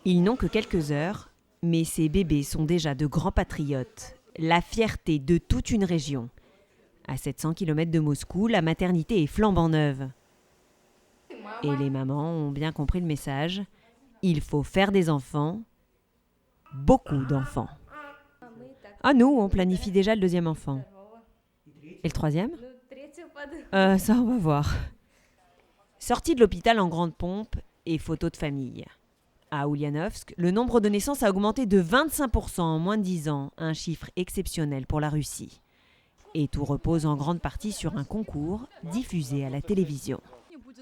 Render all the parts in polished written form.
Ils n'ont que quelques heures, mais ces bébés sont déjà de grands patriotes, la fierté de toute une région. À 700 km de Moscou, la maternité est flambant neuve. Et les mamans ont bien compris le message. Il faut faire des enfants, beaucoup d'enfants. Ah, nous, on planifie déjà le deuxième enfant. Et le troisième ? Ça, on va voir. Sortie de l'hôpital en grande pompe et photo de famille. À Ulyanovsk, le nombre de naissances a augmenté de 25% en moins de 10 ans, un chiffre exceptionnel pour la Russie. Et tout repose en grande partie sur un concours diffusé à la télévision.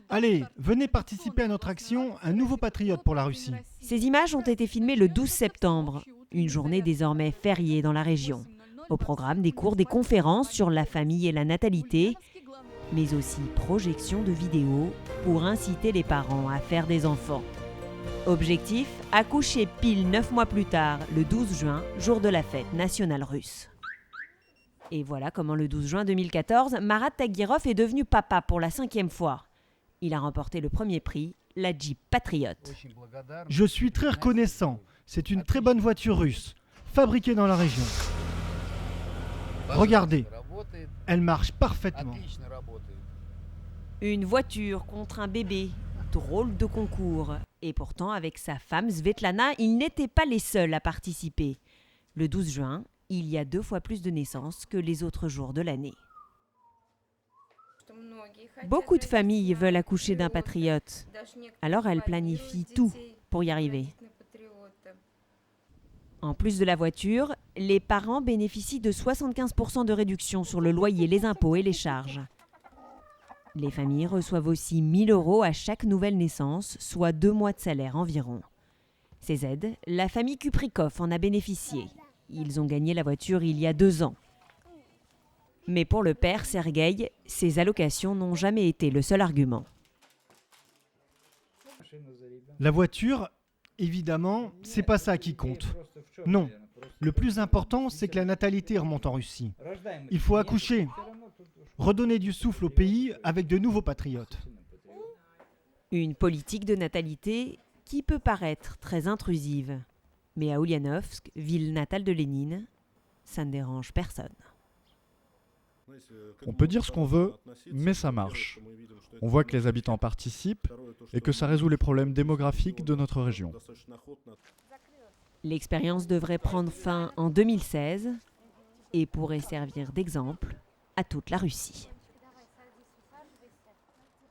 Allez, venez participer à notre action Un nouveau patriote pour la Russie. Ces images ont été filmées le 12 septembre, une journée désormais fériée dans la région. Au programme, des cours, des conférences sur la famille et la natalité, mais aussi projection de vidéos pour inciter les parents à faire des enfants. Objectif, accoucher pile 9 mois plus tard, le 12 juin, jour de la fête nationale russe. Et voilà comment le 12 juin 2014, Marat Taguirov est devenu papa pour la 5e fois. Il a remporté le premier prix, la Jeep Patriot. Je suis très reconnaissant. C'est une très bonne voiture russe, fabriquée dans la région. Regardez, elle marche parfaitement. Une voiture contre un bébé, drôle de concours. Et pourtant, avec sa femme Svetlana, ils n'étaient pas les seuls à participer. Le 12 juin, il y a 2 fois plus de naissances que les autres jours de l'année. Beaucoup de familles veulent accoucher d'un patriote. Alors elles planifient tout pour y arriver. En plus de la voiture, les parents bénéficient de 75% de réduction sur le loyer, les impôts et les charges. Les familles reçoivent aussi 1 000 € à chaque nouvelle naissance, soit 2 mois de salaire environ. Ces aides, la famille Kuprikov en a bénéficié. Ils ont gagné la voiture il y a 2 ans. Mais pour le père Sergueï, ces allocations n'ont jamais été le seul argument. La voiture, évidemment, c'est pas ça qui compte. Non, le plus important, c'est que la natalité remonte en Russie. Il faut accoucher, redonner du souffle au pays avec de nouveaux patriotes. Une politique de natalité qui peut paraître très intrusive. Mais à Ulyanovsk, ville natale de Lénine, ça ne dérange personne. On peut dire ce qu'on veut, mais ça marche. On voit que les habitants participent et que ça résout les problèmes démographiques de notre région. L'expérience devrait prendre fin en 2016 et pourrait servir d'exemple à toute la Russie.